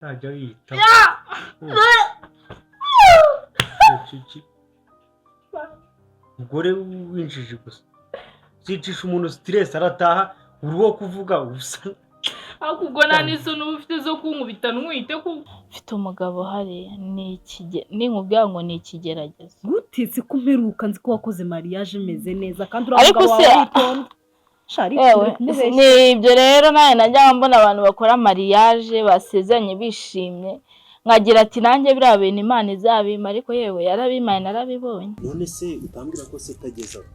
ntajya yita umugore winjije gusa zicisha umuntu stress arataha uruwo kuvuga ubusa akubwo nta n'isoni uba ufite zo kunkubita ntwite ko ufite umugabo hariya ninkubwira ngo ni ikigeragezo gutitse ko mperuka nzi ko wakoze mariage imeze neza kandi uriya mugabo wawe witonda ni ibyo rero nawe najya mbona abantu bakora mariage basezeranye bishimye nkagira ati nanjye biriya bintu Imana izabima ariko yewe yarabimaye narabibonye. none se utambwira ko se utagezaho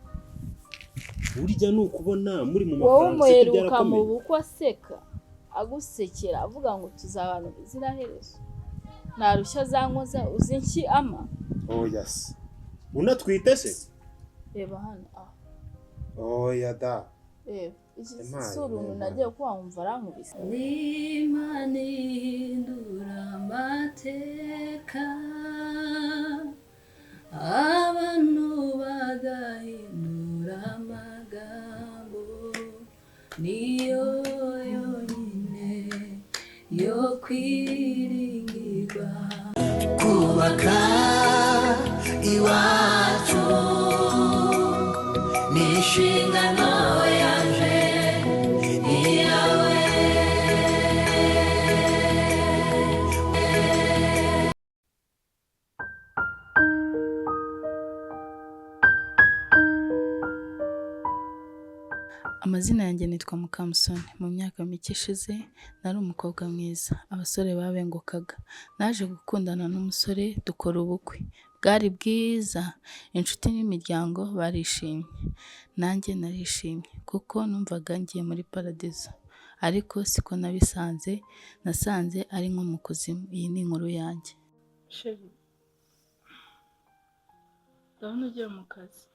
burya ni ukubona muri mu wowe mafaranga se umuheruka mu bukwe aseka agusekera avuga ngo tuzabana biziraherezo narushya zankoza uzi nki ama oya se unatwite se reba hano oya da iki suruntu nagiye kwamva arankubise n'Imana ihindura amateka abantu bagahindura amagambo niyo yonyine yo kwiringirwa kubaka iwacu ni inshingano yaje iyawe. Amazina yanjye nitwa Mukamusoni. Mu myaka mike ishize nari umukobwa mwiza abasore babengukaga. Naje gukundana n'umusore dukora ubukwe bwari bwiza, inshuti n'imiryango barishimye, nanjye narishimye kuko numvaga ngiye muri paradizo, ariko siko nabisanze, nasanze ari nko mu kuzimu. Iyi ni inkuru yanjye. Sheri, ndabona ugiye mu kazi.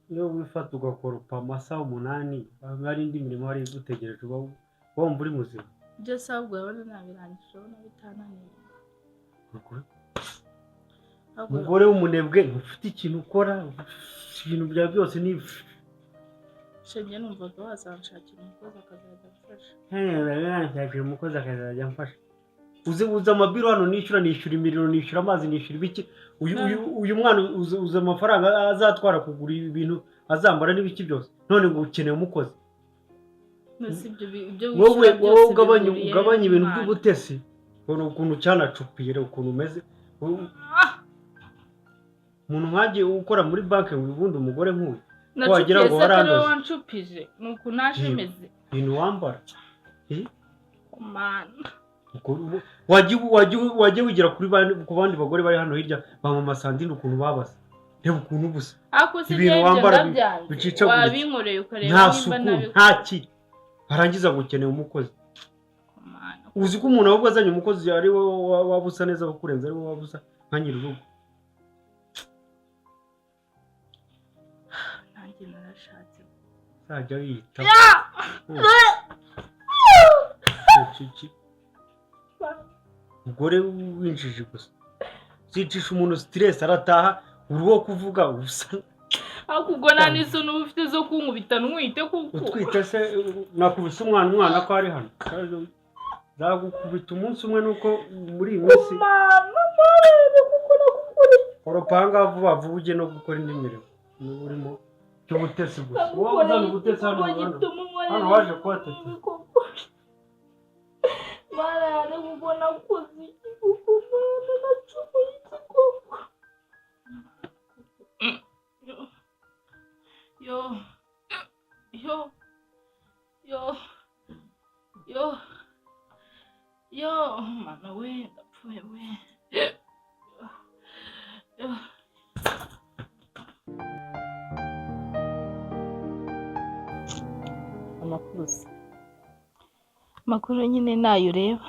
niyo wifata ugakoropa amasaha 8 hari indi mirimo hari igutegereje wumva uri muzima. Ibyo sabwo yabona nabirangije ubona bitananiye. Umugore w'umunebwe ufite ikintu ukora ibintu bya byose ni shenge numvaga wazanshakira umukozi akazajya amfasha. Nshakira umukozi akazajya amfasha. Uze amabiro hano nishyura imiriro nishyura amazi nishyura ibiki. Uyu mwana uze amafaranga azatwara kugura ibintu azambara n'ibiki byose, none ngo ukeneye umukozi. wowe ugabanya ibintu by'ubutesi ukuntu cyanacupire ukuntu umeze. Umuntu nkagiye ukora muri banki ubundi umugore nk'uyu wagira ngo warandoze wancupije nuko naje meze ibintu wambara man wagiye wigira ku bandi bagore bari hano hirya bamama Sandine ukuntu babasa reba ukuntu busa ibintu wambara bicica wabinkoreye ukareba nimba nabi ntaki barangiza gukeneye umukozi. Uzi ko umuntu ahubwo azanye umukozi ari wabusa neza bakurenza ari wabusa nka nyir'urugo. Nanjye narashatse sajya yita umugore winjije gusa zicisha umuntu stress arataha uruwo kuvuga ubusa akubwo nta n'isoni uba ufite zo kunkubita ntwite kuko utwite se nakubise umwana ko ari hano zagukubita umunsi umwe nuko muri iyi minsi oropanga vuba ujye no gukora indi mirimo urimo cy'ubutesi gusa wowe uzana ubutesi hano waje kuhateta mara yane kubona kuzi kukumana na chumu yitiko yo mana we ndapfuye we amakuru nyine nayo ureba.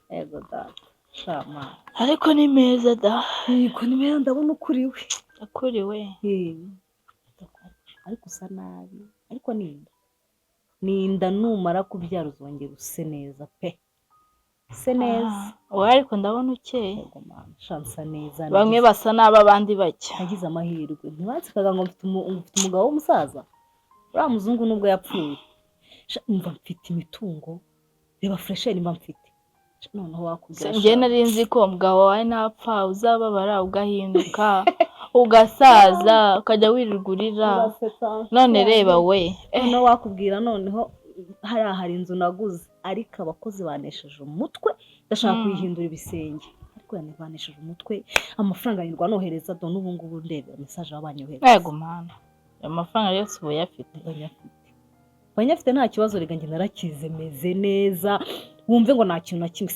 Ego da shama ariko ni meza da. Yego ni meza ndabona ukuriwe. Akuriwe ariko usa nabi ariko ninda numara kubyara uzongera use neza pe. se neza wowe ariko ndabona ukeye yego mana shansa neza bamwe basa nabi abandi bake nagize amahirwe ntibatsikaga ngo mfite umugabo w'umusaza uriya muzungu nubwo yapfuye mva mfite imitungo reba fresheri mba mfite noneho wakubwira njye nari nzi ko umugabo wawe napfa uzababara ugahinduka ugasaza ukajya wirirwa none reba we noneho wakubwira noneho hari inzu naguze ariko abakozi banesheje umutwe ndashaka kuyihindura ibisenge ariko yanivanisheje umutwe amafaranga yirwa nohereza do n'ubu ngubu ndebe message abanyohereza yego mana amafaranga yose ubu yafite banyafite nta kibazo rega njye narakize meze neza wumve ngo nta kintu na kimwe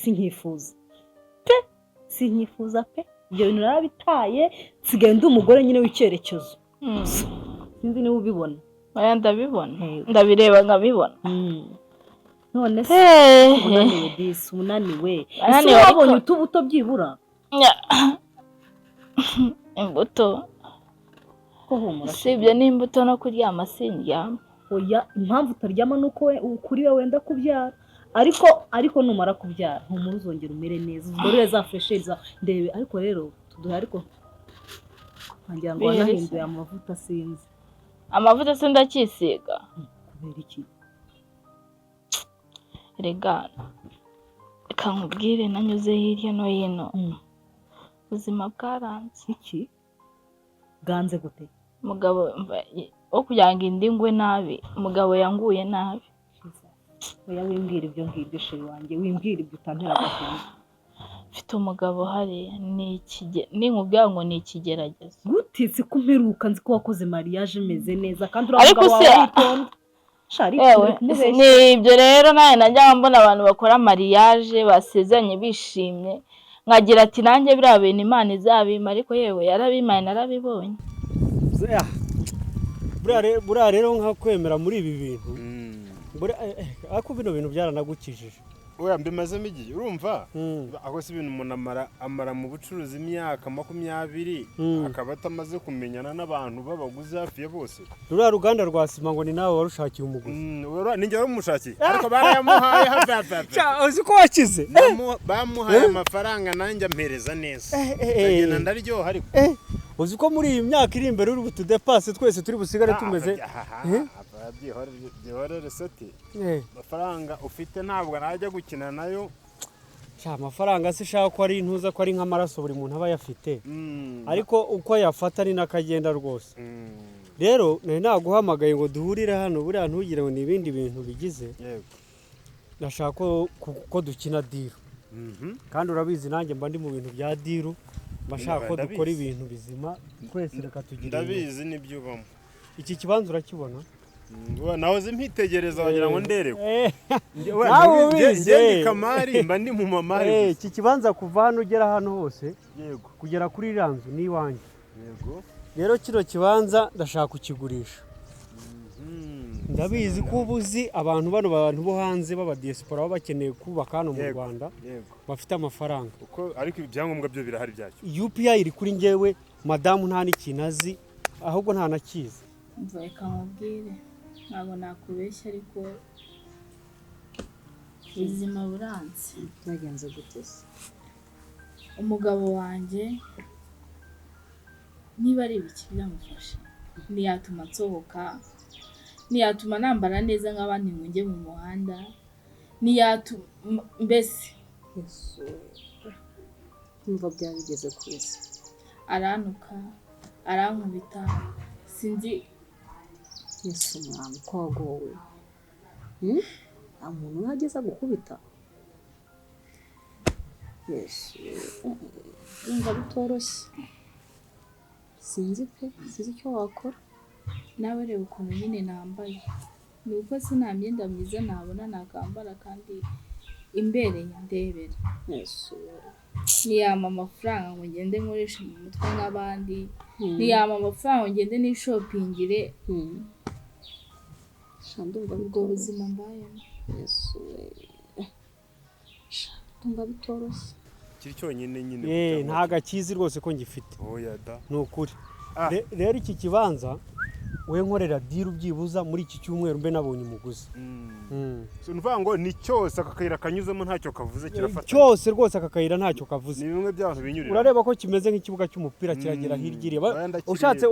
sinkifuza pe ibyo bintu narabitaye nsigaye ndi umugore nyine w'icyerekezo sinzi niba ubibona ndabibona ndabireba nkabibona none se unaniwe disi unaniwe ese wabonye utubuto byibura imbuto sibyo n'imbuto no kuryama sindyama oya impamvu utaryama nuko ukuri we wenda kubyara ariko numara kubyara ntumuri uzongera umere neza uzongere za fresheri za ndebe ariko rero tuduhe ariko ngira ngo wanahinduye amavuta sinzi amavuta se ndacyisiga kubera iki rega reka nkubwire nanyuze hirya no hino ubuzima bwaranze iki bwanze gute umugabo wo kugira ngo indi ngwe nabi umugabo yanguye nabi oya wimbwira ibyo ngibyo sheri wanjye wimbwira ibyo utantera agahinda mfite umugabo hariya ninkubwira ngo ni ikigeragezo gutitse ko mperuka nzi ko wakoze mariage imeze neza kandi uriya mugabo wawe witonda ni ibyo rero nawe najya mbona abantu bakora mariage basezeranye bishimye nkagira ati nanjye biriya bintu Imana izabima ariko yewe yarabimaye narabibonye buriya rero nka kwemera muri ibi bintu ariko bino bintu byaranagukijije oya mbimazemo igihe urumva aho si ibintu umuntu amara mu bucuruzi imyaka 20 akaba atamaze kumenyana n'abantu babaguze hafi ya bose ruriya ruganda rwa sima ngo ni nawe warushakiye umuguzi ninjye warumushakiye ariko barayamuhaye uzi ko wakize bamuhaye amafaranga nanjye ampereza neza ndagenda ndaryoha ariko uzi ko muri iyi myaka iri imbere uri butudepase twese turi busigare tumeze byihorere seti amafaranga ufite ntabwo najya gukina nayo amafaranga se ishaka ko ari intuza ko ari nk'amaraso buri muntu aba yafite ariko uko yafata ni n'akagenda rwose rero nari naguhamagaye ngo duhurire hano buriya ntugire ngo ni ibindi bintu bigize ndashaka ko dukina diru kandi urabizi nanjye mba ndi mu bintu bya diru bashaka ko dukora ibintu bizima twese reka tugire ndabizi nibyo ubamo iki kibanza urakibona nahoze mpitegereza wagira ngo nderewe nawe ubizi kamari mba ndi mu mamari iki kibanza kuva hano ugera hano hose yego kugera kuri iriya nzu ni iwanjye yego rero kino kibanza ndashaka kukigurisha ndabizi ko ubuzi abantu bo hanze b'abadiyesipora baba bakeneye kubaka hano mu Rwanda bafite amafaranga ariko ibyangombwa byo birahari byacyo UPI iri kuri njyewe madamu nta n'ikintu azi ahubwo nta nakizi reka nkubwire ntabwo nakubeshya ariko ubuzima buranze byagenze gute se umugabo wanjye niba ari ibiki byamufasha ntiyatuma nsohoka ntiyatuma nambara neza nk'abandi ngo njye mu muhanda ntiyatuma mbese kumva byabigeze ku isi arantuka arankubita sinzi yesu mwana ko wagowe nta muntu uhageze gukubita yesu yumva bitoroshye sinzi icyo wakora nawe reba ukuntu nyine nambaye ni uko si nta myenda myiza nabona nakambara kandi imbereye ndebera yesu ntiyama amafaranga ngo ngende nkoreshe mu mutwe nk'abandi ntiyama amafaranga ngo ngende n'ishopingire ndumva ubwo buzima mbayemo yesu ndumva bitoroshye kiri cyonyine nyine ntago akizi rwose ko ngifite oya da ni ukuri rero iki kibanza we nkorera diri ubyibuza muri iki cyumweru mbe nabonye umuguzi. so nuvuga ngo ni cyose aka kayira kanyuzemo ntacyo kavuze kirafata cyose rwose aka kayira ntacyo kavuze. ni bimwe by'abantu binyurira Urareba ko kimeze nk'ikibuga cy'umupira kiragera hirya ireba.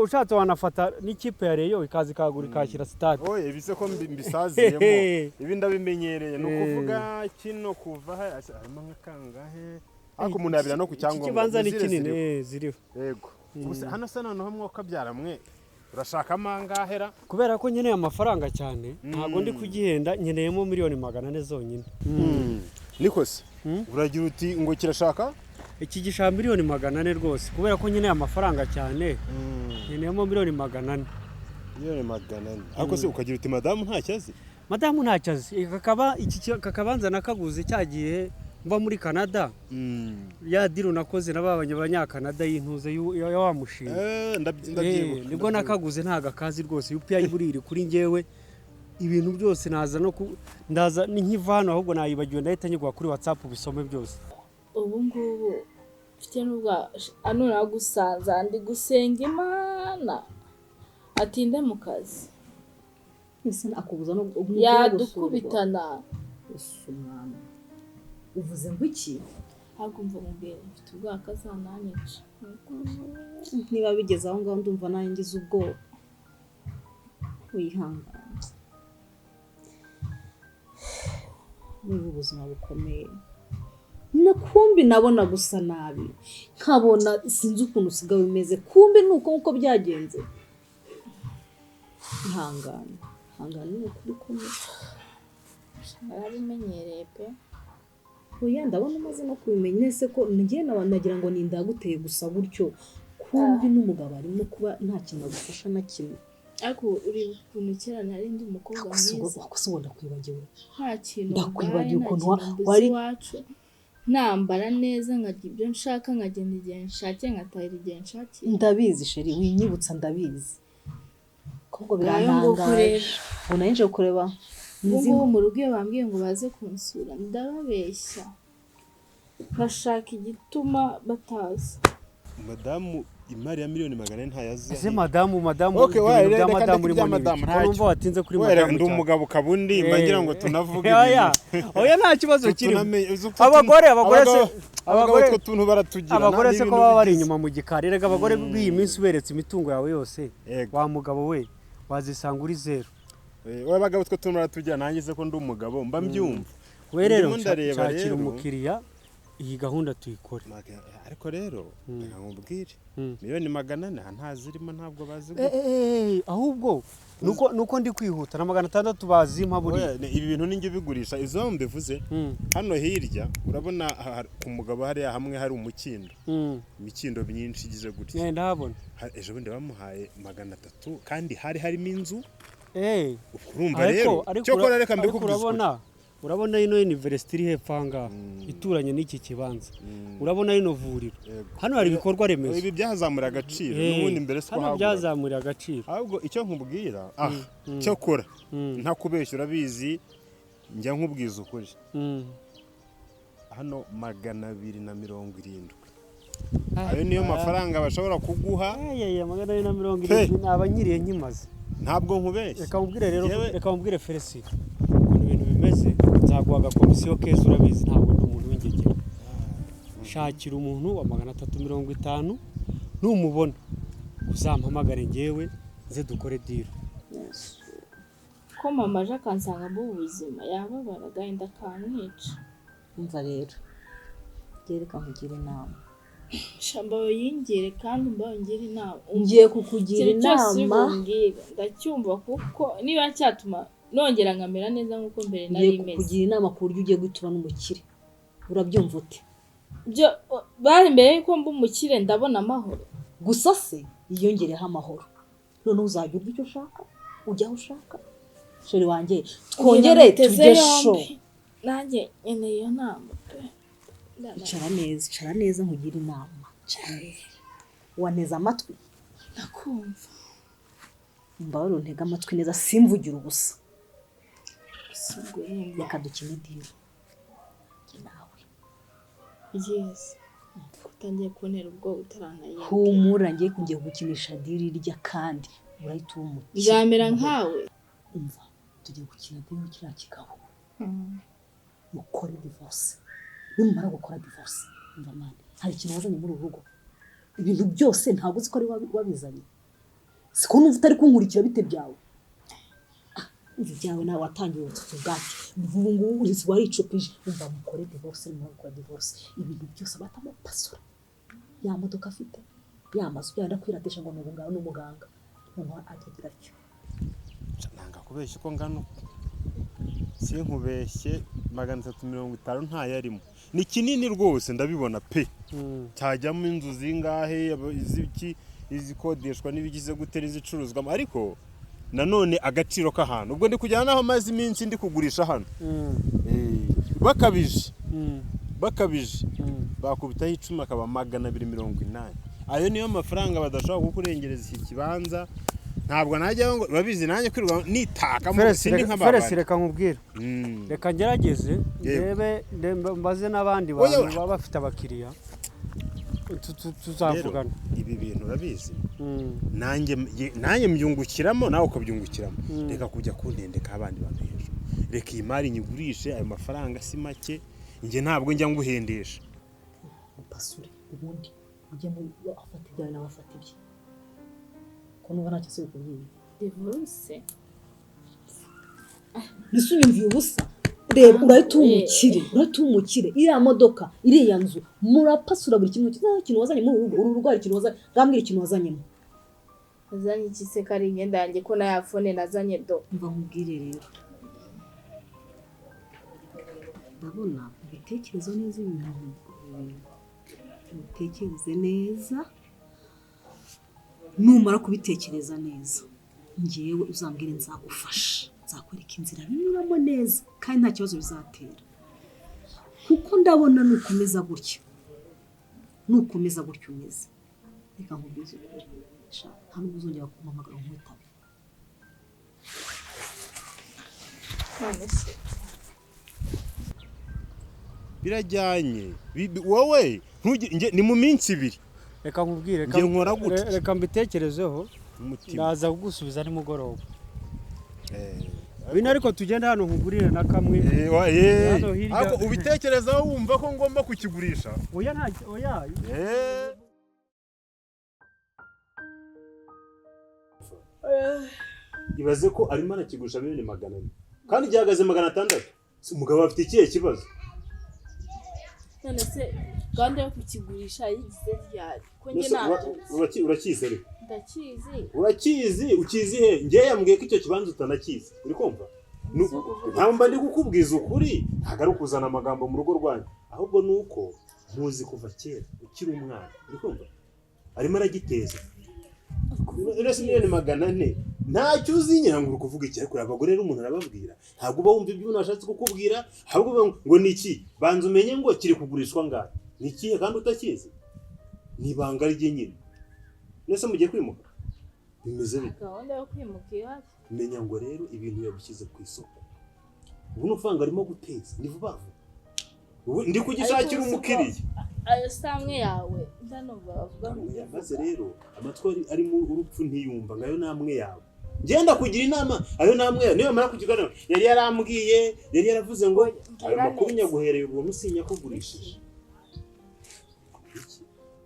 Ushatse wanafata n'ikipe ya Rayon ikaza ikagura ikashyira stade. oye bise ko mbisaziyemo ibi ndabimenyereye no kuvuga kino kuva harimo nk'akangahe ariko umuntu yabira no ku cyangombwa ikibanza ni kinini ziriho. yego gusa hano se noneho mwuka byaramwe urashaka amangahera kubera ko nkeneye amafaranga cyane ntago ndi kugihenda nkeneyemo miliyoni 400 zonyine. niko se uragira uti ngo kirashaka iki gishaka miliyoni 400 rwose kubera ko nkeneye amafaranga cyane nkeneyemo miliyoni 400. miliyoni 400 ariko se ukagira uti madamu ntacyazi kakaba iki kakabanza nakaguze cyagiye mba muri Canada ya diro nakoze nababanye abanyakanada y'intuze ya wa mushinga ndabyibuka nibwo nakaguze ntaga kazi rwose UPI buriri kuri ngewe ibintu byose naza no ndaza nkiva hano ahubwo nayibagiwe ndahita nyigwa kuri WhatsApp bisome byose. ubu ngubu mfite n'ubwa anura gusanza ndi gusenga Imana atinde mu kazi ese akubuza no yadukubitana umwana uvuze ngo iki hagumva mubwira mfite ubwaka zananyica niba bigeze aho ngaho ndumva nangize ubwoba wihangana niba ubuzima bukomeye kumbi nabona gusa nabi nkabona sinzi ukuntu usigaye umeze kumbi nuko nkuko byagenze ihangana ni ukuri komeye narabimenyereye pe oya ndabona umaze no kubimenya nese ko ngiye nagira ngo nindaguteye gusa gutyo kumbi n'umugabo arimo kuba nta kintu agufasha na kimwe ariko uri ukuntu kera nari ndi umukobwa mwiza ko ndakwibagiwe nta kintu ndakwibagiwe ukuntu wari wacu nambara neza nkagira ibyo nshaka nkagenda igihe nshakiye nkatahira igihe nshakiye ndabizi sheri winyibutsa ndabizi kobwo birantangaje unayinje kureba ubu mu rugo iyo bambwiye ngo baze kunsura ndababeshya bashaka igituma batazi madamu imari ya miliyoni 400 ntayazi ese madamu okay bya madamu uri muri numva watinze kuri madamu ndi umugabo kabundi mbagira ngo tunavuge oya nta kibazo kiri abagore twa tuntu baratugira abagore se ko baba bari inyuma mu gikari rega abagore b'iyi minsi uberetse imitungo yawe yose wa mugabo we wazisanga uri zero we abagabo twa tuntu baratugira nangize ko ndi umugabo mba mbyumva we rero nshakira umukiriya iyi gahunda tuyikore ariko rero nkubwire miliyoni 400 ntazirimo ntabwo bazi ahubwo nuko ndi kwihuta na 600 bazimpa buri ibi bintu ninjye bigurisha izo mbivuze hano hirya urabona ku mugabo hari hamwe hari imikindo myinshi igize gutya ndahabona ejo bundi bamuhaye 300 kandi harimo inzu urumva rero cyo kora reka mbikubwira urabona ino university iri hepfo hanga ituranye n'iki kibanza urabona ino vuriro hano hari ibikorwa remezo ibi byazamura agaciro n'ubundi mbere siko hano byazamura agaciro ahubwo icyo nkubwira cyo kora nta kubeshyura bizi njya nkubwiza ukuri hano 270 ayo niyo mafaranga bashobora kuguha 270 abanyiriye nkimaze ntabwo nkubeshye reka nkubwire Felicien ukuntu ibintu bimeze nzaguhaga komisiyo keza urabizi ntabwo ndi umuntu w'ingegera shakira umuntu wa 350 numubona uzampamagare ngewe nze dukore deal ko mama aje akansanga mu buzima yababara agahinda kanyica umva rero gereka nkugira inama shambayo yingire kandi mbayo ngira inama ngiye kukugira inama ndacyumva kuko niba cyatuma nongera nkamera neza nkuko mbere nari meze ngiye kukugira inama ku buryo ugiye gutura n'umukire urabyumva ute byo bari mbere yuko mba umukire ndabona amahoro gusa se yiyongereho amahoro none uzajya urya icyo ushaka ujya aho ushaka sheri wanjye twongere tugesho nanjye nkeneye iyo nama icara neza nkugira inama waneza amatwi ndakumva mbaro ntega amatwi neza simvugira ubusa reka dukine deal nawe yes utangiye kuntera ubwo utaranayenda humura ngiye kugiye gukinisha deal irya kandi urahita umukira nzamera nkawe umva tugiye gukina demo kiriya kigabo mukore divorce nimara gukora divorce umva mwana hari ikintu wazanye muri uru rugo ibintu byose ntabwo uzi ko ari wabizanye siko numva utari kunkurikira bite byawe ibi byawe nawe watangiye ututu bwaki ubu uri waricopije umva mukore divorce nimara gukora divorce ibintu byose abatamo pasura ya modoka afite ya mazu yanda kwiratisha ngo n'umuganga noneho atagira cyo nanga kubeshya uko ngano sinkubeshye 350 ntayarimo ni kinini rwose ndabibona pe cyajyamo inzu zingahe iziki izikodeshwa n'ibigize gutera izicuruzwa ariko nanone agaciro k'ahantu ubwo ndi kujyana naho amazi iminsi ndi kugurisha hano bakabije bakubitaho 10 akaba 280 ayo niyo mafaranga badashobora kukurengereza iki kibanza ntabwo najya ngo babizi nanjye kwirwa nitaka mu sindi nk'abana Feresi reka nkubwira reka ngerageze ndebe mbaze n'abandi bantu baba bafite abakiriya tuzavugana ibi bintu urabizi nanjye mbyungukiramo nawe ukabyungukiramo reka kujya kuntendeka abandi bantu hejuru reka iyi mari nyigurishe ayo mafaranga si make nge ntabwo njya nguhendesha pasure ubundi ujye mu afata ibyawe nawe afata ibye ko nuba ntacyo se ukubwiye divorce nisunyumviye ubusa reba urahita umukire iriya modoka iriya nzu murapasura buri kimwe kintu wazanye muri uru rwari ikintu wazanye ngambwira ikintu wazanyemo nazanye iki se kari imyenda yanjye ko na ya phone nazanye do mva nkubwire rero ndabona ibitekerezo neza ibintu ubitekereze neza numara kubitekereza neza ngewe uzambwire nzagufasha nzakwereka inzira binyuramo neza kandi nta kibazo bizatera kuko ndabona nukomeza gutyo umeze reka nkubwize ukuri nta n'ubwo uzongera kumpamagara nk'utabe birajyanye wowe ni mu minsi 2 reka nkubwire ngiye nkora gute reka mbitekerezeho umutima naza kugusubiza nimugoroba bino ariko tugenda hano nkugurire na kamwe ariko ubitekerezaho wumva ko ngomba kukigurisha oya nta oya ibaze ko arimo arakigurisha 400 kandi gihagaze 600 umugabo afite ikihe kibazo none se gahunda yo kukigurisha yigize ryari ko nge ntabyo urakizi ariko ndakizi ukizi he ngiye yambwiye ko icyo kibanza utanakizi uri kumva ntabwo ndi gukubwiza ukuri ntabwo ari ukuzana amagambo mu rugo rwanyu ahubwo ni uko muzi kuva kera ukiri umwana uri kumva arimo aragiteza uretse 400 ntacyo uzi nyine ngo uri kuvuga iki ariko abagore rero umuntu arababwira ntabwo uba wumva ibyo unashatse kukubwira ahubwo ngo ni iki banza umenye ngo kiri kugurishwa ngahe ni ikihe kandi utakizi ni ibanga rye nyine nese mugiye kwimuka bimeze bite gahunda yo kwimuka ihari menya ngo rero ibintu yabishyize ku isoko ubu n'ufanga arimo guteza ni vuba vuba ndi kugishakira umukiriya ayo samwe yawe ndanumva bavuga ngo maze rero amatwari ari mu urupfu ntiyumva ngayo namwe yawe ngenda kugira inama ayo namwe niyo mara kugigana yari yarambwiye yari yaravuze ngo ayo makuru nyaguhereye uwo musinya kugurishije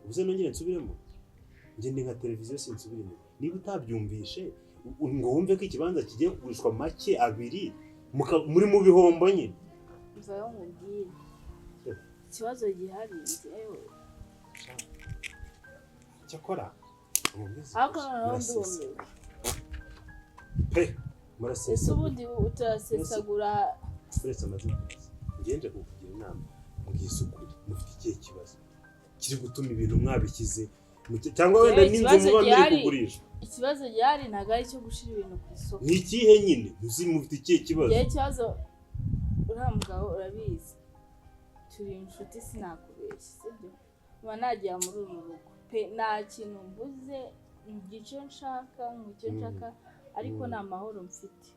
ubuze nongere nsubiremo ngende nka televiziyo sinsubiremo niba utabyumvishe ngo wumve ko ikibanza kigiye kugurishwa make 2 muri mu bihombo nyine mvayo nkubwire ikibazo gihari ngewe cyakora ariko noneho ndumiwe pe murasesa ese ubundi utasesagura uretse amazina ngenje kukugira inama mbwise ukuri mufite ikihe kibazo kiri gutuma ibintu mwabikize cyangwa wenda n'inzu muba muri kugurisha ikibazo gihari ntabwo ari cyo gushira ibintu ku isoko ni ikihe nyine muzi mufite ikihe kibazo ikibazo uriya mugabo urabizi turi inshuti sinakubeshya sibyo uba nagiye muri uru rugo pe nta kintu mbuze icyo nshaka ariko nta mahoro mfite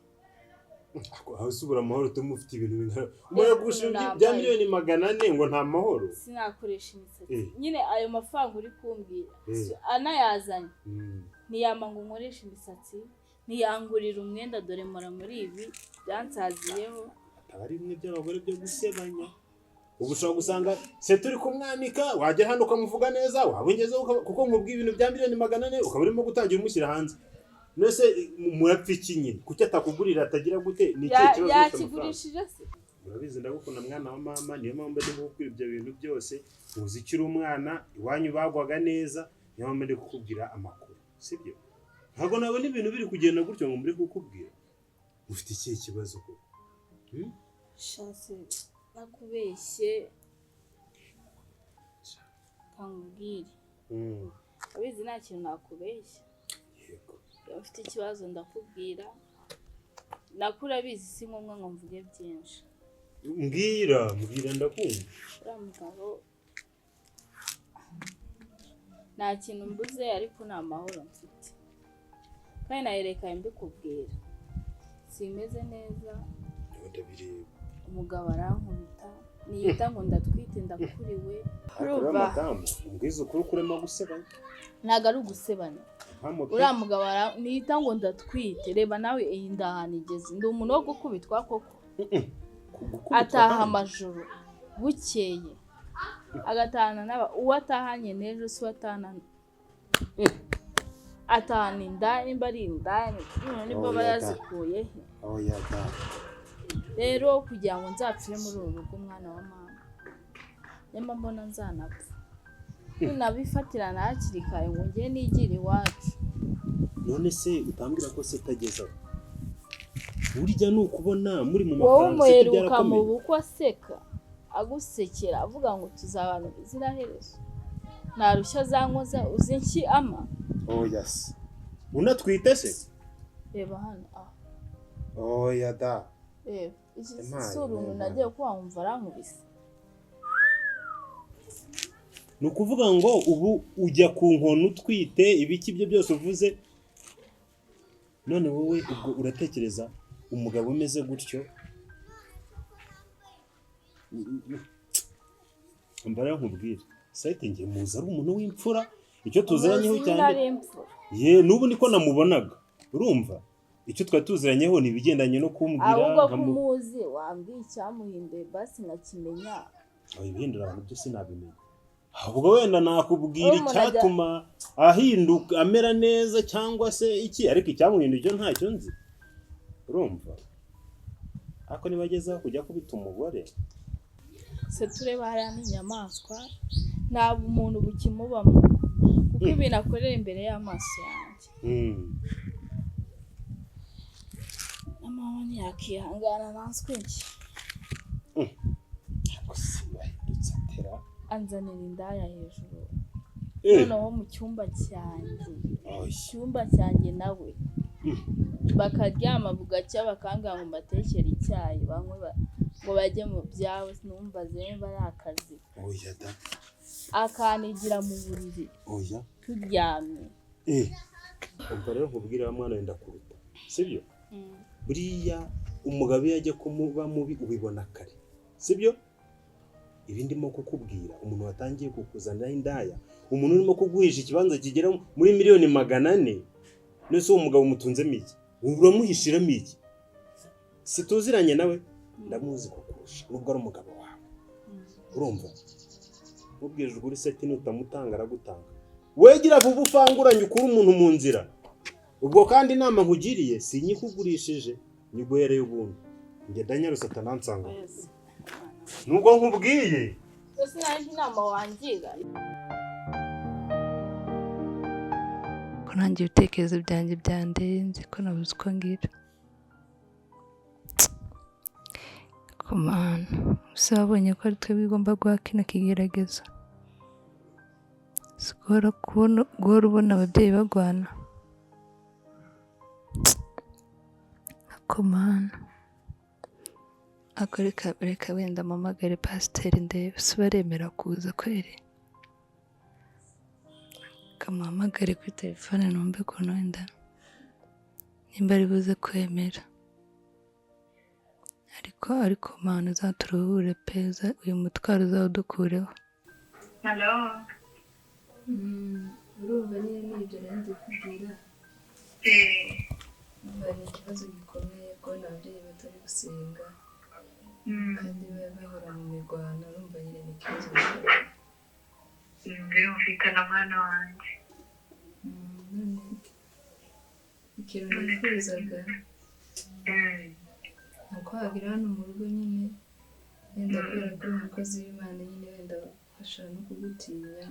aho usubira amahoro tumufite ibintu bingana umara gushinga bya 400 ngo nta mahoro sinakoresha imisatsi nyine ayo mafaranga uri kumbwira anayazanye ntiyama ngo nkoreshe imisatsi, ntiyangurira umwenda, dore mora muri ibi byansaziyeho. Akaba ari bimwe by'abagore byo gusebanya. Ubu ushobora gusanga se turi kumwanika wagera hano ukamuvuga neza waba ungezeho kuko nkubwiye ibintu bya miliyoni 400 ukaba urimo gutangira umushyira hanze. Nese murapfa iki nyine kuki atakugurira atagira gute ni cyo kibazo yakigurishije se? Urabizi ndagukunda mwana wa mama, niyo mpamvu ndi kukubwira ibyo bintu byose. Uzikira umwana iwanyu bagwaga neza, niyo mpamvu ndi kukubwira amakuru, sibyo? Ntabwo nabona ibintu biri kugenda gutyo ngo muri kukubwira. Ufite ikihe kibazo ko? Shase nakubeshye kangubwire. Abizi nta kintu nakubeshya. Yego. Ufite ikibazo ndakubwira. Nakura bizi si ngombwa ngo mvuge byinshi. Mbwira ndakumva. Uriya mugabo nta kintu mbuze ariko nta mahoro mfite. Kandi nayereka mbikubwira. Simeze neza. Ndabireba. Umugabo arankubita. Niyita ngo ndatwite ndakuriwe. Urumva madamu ubwiza ukuri kurema gusebanya. Ntago ari ugusebanya. Uriya mugabo niyita ngo ndatwite. Reba nawe iyi ndahana igeze. Ndi umuntu wo gukubitwa koko. Ataha amajoro bukeye agatahana uwo atahanye n'ejo si watahana atahana inda nimba ari inda nibwo bayazikuye rero kugira ngo nzapfire muri uru rugo umwana wa mama nyuma mbona nzanapfa nabifatirana hakiri kare ngo ngiye nigire iwacu. None se utambwira ko se tagezaho burya nukubona muri mu wowe mafaranga umuheruka mu bukwe aseka agusekera avuga ngo tuzabana biziraherezo narushya zankoza uzinki ama. Yes. Unatwite se? Reba hano Da. Reba iki sura umuntu nagiye kuba wumva arankubise. Nukuvuga ngo ubu ujya ku nkono utwite ibiki byo byose uvuze. None wowe ubwo uratekereza umugabo umeze gutyo mbara nkubwira site ngiye muza ari umuntu w'imfura icyo tuziranyeho cyane nubu niko namubonaga urumva icyo twari tuziranyeho ni bigendanye no kumbwira ahubwo kumuzi wambwiye icyamuhinduye basi nakimenya ibihindura abantu byose nabimenya ahubwo wenda nakubwira icyatuma ahinduka amera neza cyangwa se iki ariko icyamuhinduye cyo ntacyo nzi urumva ako nibagezaho kujya kubita umugore se tureba hariya n'inyamaswa nta muntu bukimubamo kuko ibintu akorera imbere y'amaso yanjye mama ntiyakihangana nanswe iki anzanira indaya hejuru noneho mu cyumba cyanjye nawe bakaryama bugacya bakanga ngo mbatekere icyayi bamwe ngo bajye mu byabo numva zemba ari akazi akanigira mu buriri turyamye umva rero nkubwira mwana wenda kuruta sibyo buriya umugabo yajya kumuba mubi ubibona kare sibyo ibindi mo kukubwira umuntu watangiye kukuzanira indaya umuntu urimo kuguhisha ikibanza kigera muri miliyoni 400 nese uwo mugabo mutunzemo iki uramuhishiramo iki situziranye nawe ndamuzi kukurusha nubwo ari umugabo wawe urumva ubwije uguri seti nutamutanga aragutanga wegira vuba ufanguranye ukuri umuntu mu nzira ubwo kandi inama nkugiriye sinyikugurishije nyiguhereye ubuntu nge Daniel Satanansanga nubwo nkubwiye ese nanjye inama wangira ko nanjye ibitekerezo byanjye byandenze ko nabuze uko ngira kumana gusa wabonye ko ari twe bigomba guha kino kigerageza guhora ubona ababyeyi bagwana kumana reka wenda mpamagare pasiteri ndebe se baremera kuza kweri kamuhamagare kuri telefone numve ukuntu wenda nimba ari buze kwemera ariko mana uzaturuhure peza uyu mutwaro uzawudukureho. urumva nyine n'ibyo rero ndikubwira umva ni ikibazo gikomeye kubona ababyeyi batari gusenga kandi bahora mu mirwano urumva nyine ni ikibazo gikomeye. birumvikana mwana wanjye. None ikintu nifuzaga ni uko wagira hano mu rugo nyine wenda kubera ko uri umukozi w'Imana nyine wenda bashobora no kugutinya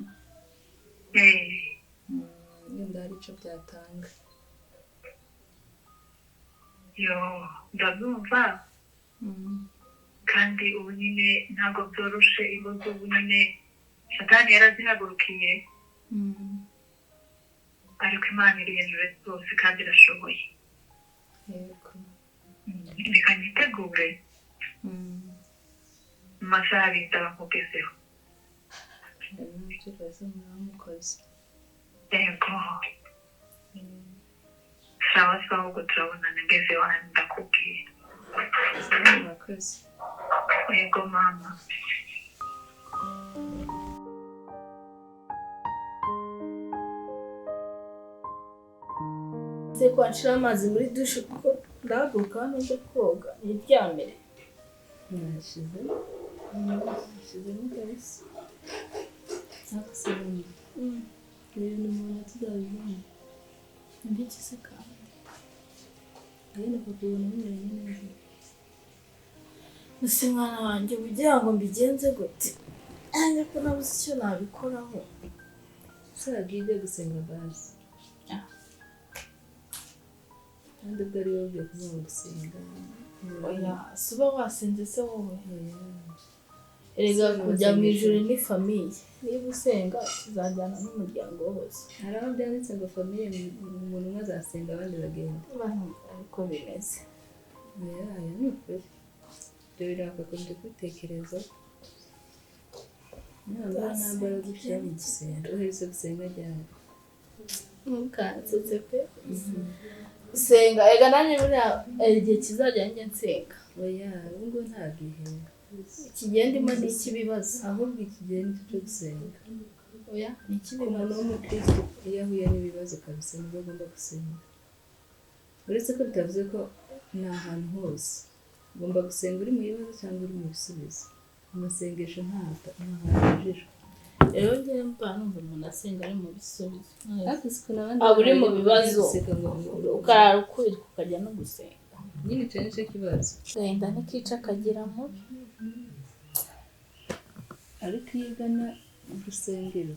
wenda hari icyo byatanga. Yo ndabyumva kandi ubu nyine ntabwo byoroshe ibibazo ubu nyine satani yarazihagurukiye ariko Imana iri hejuru ya byose kandi irashoboye. Yego. Reka nyitegure mu masaha abiri ndaba nkugezeho. nta kibazo mwamukoze. Yego sawa sawa ubwo turabonana ngeze iwanyu ndakubwira. Murakoze. Yego mama. nze kwanshira amazi muri dushe kuko ndahaguruka hano njya koga niryamire. Nashyizemo kabisa. Cyangwa se wenda ibintu umuntu tuzabibona. Mbiki se kandi Rero kukubona bimeranye neza. ese mwana wanjye ugira ngo mbigenze gute ariko nabuze icyo nabikoraho. Usabwije gusenga bazi. Kandi ubwo ari wowe ugiye kuvuga ngo gusenga. Oya si uba wasenze se wowe. Erega Erega kujya mu ijuru ni famiye, niba usenga tuzajyana n'umuryango wose. hari aho byanditse ngo famiye umuntu umwe azasenga abandi bagenda. Ariko bimeze Aya ni ukuri. Ibyo birakagombye kubitekereza. Ntabwo nta mbaraga ushyira mu gusenga. Uherutse gusenga ryari? ntukansetse pe. Gusenga ega nanjye buriya igihe kizajya njye nsenga. Oya ubu ngubu nta gihe. Ikigendimo ni icy'ibibazo. Ahubwo ikigihe ni cyo gusenga. Oya ni Ku muntu icy'ibibazo. w'umukristo iyo ahuye n'ibibazo kabisa nibwo agomba gusenga. Uretse ko bitavuze ko ni ahantu hose. Ugomba gusenga uri mu bibazo cyangwa uri mu bisubizo. Amasengesho ntahajijwe. Rero njyewe mba numva umuntu asenga ari mu bisubizo. Ariko siko n'abandi Aba uri mu bibazo guseka ngo ukarara ukubitwa ukajya no gusenga. nyine icyo ni cyo kibazo. Gahinda n'ikica akagira mubi. Ariko iyo ugana urusengero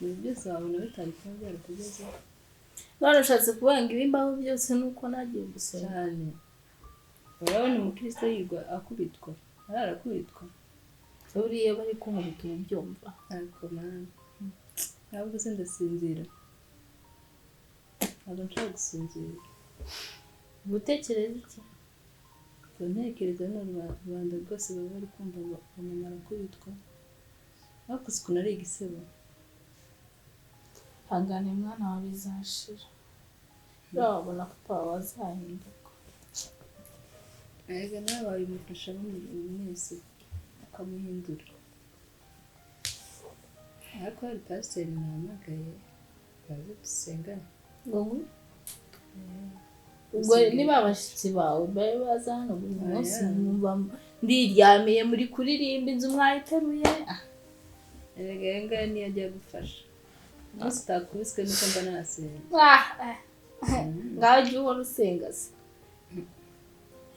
ibi byose wabona bitari kuba byarakugezeho None ushatse kuvuga ngo ibimbaho byose nuko nagiye gusenga. cyane. Urabona umukristo yirwa akubitwa ararakubitwa. Buriya bari kunkubita ubu byumva. Ariko mani ntabwo se ndasinzira. Ntabwo nshobora gusinzira. Gutekereza iki? Ntekereza no Rwanda rwose baba bari kumva ngo umuntu arakubitwa. Ariko siko nari igisebo. Hangane mwana wawe bizashira. Urabona ko papa wazahinduka. Ega nawe wabimufasha mwese ukamuhindura. Ariko hari pasiteri nahamagaye baze dusengane. Ngo ubwo niba abashyitsi bawe bari baza hano buri munsi mwumva ndiryamiye muri kuririmba inzu mwayiteruye. Erega aya ngaya niyo ajya gufasha. Umunsi utakubiswe nuko mba nasenga. Ngaho jya uhora usenga se.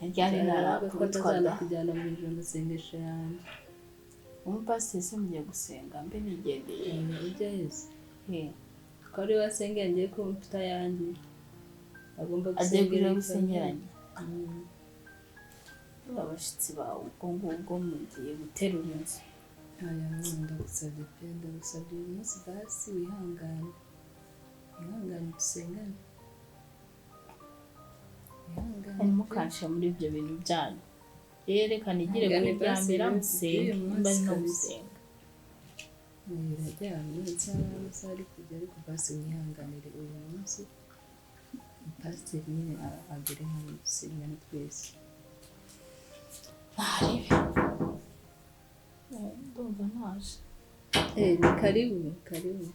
Ryari Ko narakubitwaga. atazanakujyana mu ijoro amasengesho yanjye. Umupasiteri se mugiye gusenga mbe nigendeye. Ujya heza. Ko ari wasengera ngiye ko mfite ayanjye. Agomba Agiye gusengera kujya gusengeranya. Mm. Abashyitsi bawe ubwo ngubwo mugiye guterura inzu. Aya ndagusabye pe ndagusabye uyu munsi basi wihangane. Wihangane dusengane. Wihangane. Ntimukanshe muri ibyo bintu byanyu. Reka nigire kwiryamira musenge mba no gusenga. Iraryamye amasaha ari kujya ariko basi wihanganire uyu munsi. Pasiteri nyine agere hano dusengane twese. Ntarebe. Ndumva naje. Ni karibu karibu.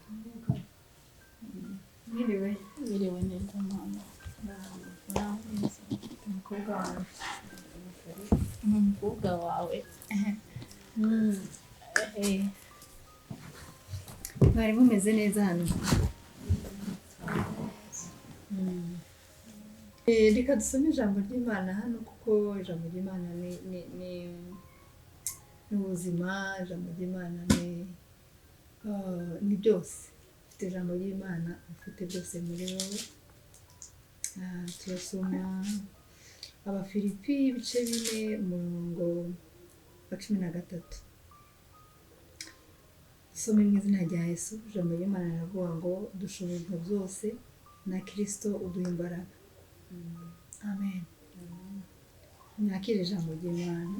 Mwiriwe. Biriwe neza mama. Nawe neza. Umukobwa wawe. Umukobwa wawe. Mwari mumeze neza hano. Reka dusome ijambo ry'Imana hano kuko ijambo ry'Imana ni ubuzima, ijambo ry'Imana ni byose. Ufite ijambo ry'Imana ufite byose muri wowe. Turasoma Abafilipi ibice 4 umurongo wa 13. Dusome mu izina rya Yesu. Ijambo ry'Imana riravuga ngo dushobozwa byose na Kristo uduha imbaraga. Amen. Mwakire ijambo ry'Imana.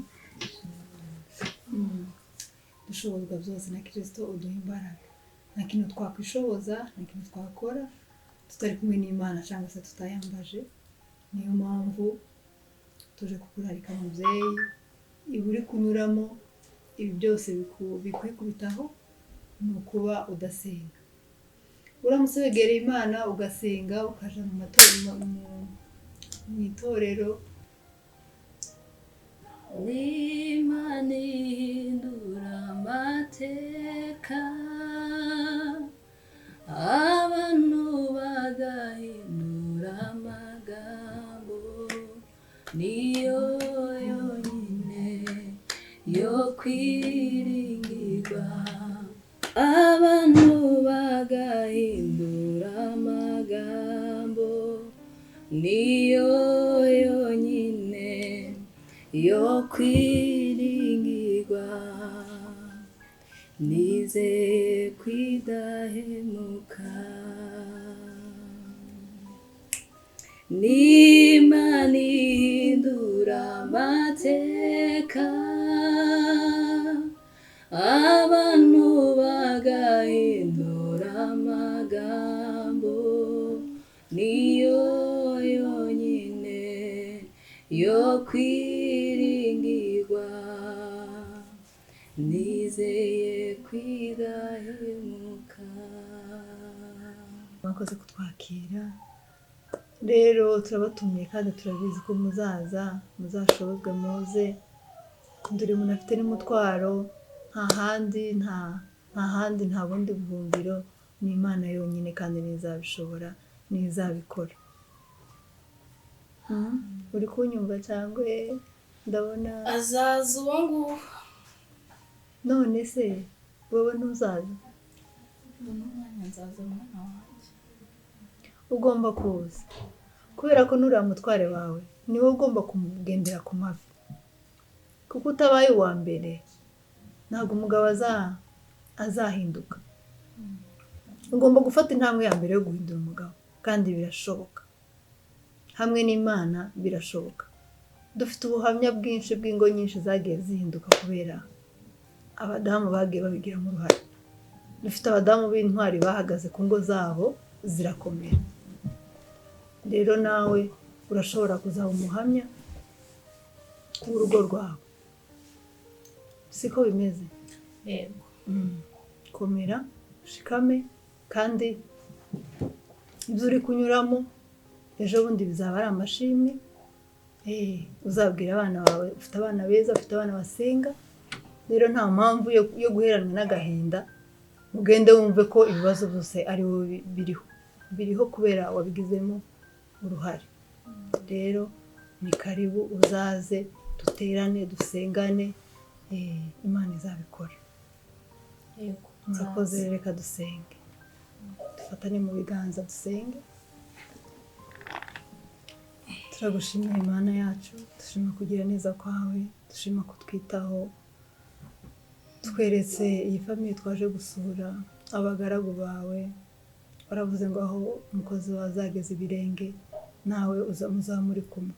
Dushobozwa byose na Kristo uduha imbaraga. Nta kintu twakwishoboza, nta kintu twakora tutari kumwe n'Imana cyangwa se tutayambaje. Niyo mpamvu tuje kukurarika mubyeyi, ibi uri kunyuramo, ibi byose bikwikubitaho ni ukuba udasenga. Uramutse wegereye Imana ugasenga, ukaja mu itorero, Imana ihindura amateka, abantu bagahindura amagambo, niyo yonyine yo kwiringirwa. Abantu bagahindura amagambo, niyo yonyine yo kwiringirwa. Nizeye kwidahemuka, n'Imana ihindura amateka, abantu bagahindura amagambo, niyo yonyine yo kwiringirwa. Nizeye kwidahemuka. mwakoze kutwakira. Rero turabatumiye kandi turabizi ko muzashobozwe muze. Nduri umuntu afite n'umutwaro, nta handi nta bundi buhungiro, ni Imana yonyine kandi nizabishobora, nizabikora. Uri kunyumva cyangwa ndabona Azaza uwo nguwo. none se wowe ntuzaza? Uno mwanya nzaza umwana wanjye. Ugomba kuza kubera ko nuriya mutware wawe niwe ugomba kumugendera ku mavi, kuko utabaye uwa mbere ntabwo umugabo azahinduka. Ugomba gufata intambwe ya mbere yo guhindura umugabo, kandi birashoboka. Hamwe n'Imana birashoboka. Dufite ubuhamya bwinshi bw'ingo nyinshi zagiye zihinduka kubera abadamu bagiye babigiramo uruhare. Dufite abadamu b'intwari bahagaze ku ngo zabo zirakomera. Rero nawe urashobora kuzaba umuhamya w'urugo rwawe. Siko bimeze? Yego. Komera, ushikame, kandi ibyo uri kunyuramo ejo bundi bizaba ari amashimwe. Uzabwira abana bawe ufite abana beza, ufite abana basenga. Rero nta mpamvu yo guheranwa n'agahinda. Mugende wumve ko ibibazo byose ari wowe biriho kubera wabigizemo uruhare. Rero ni karibu uzaze, duterane, dusengane, Imana izabikora. Yego. Murakoze, reka dusenge. Dufatane mu biganza dusenge. Turagushimira Imana yacu, dushima kugira neza kwawe, dushima kutwitaho. Tweretse iyi famiye twaje gusura, abagaragu bawe. Waravuze ngo aho umukozi wawe azageza ibirenge, nawe muzaba muri kumwe.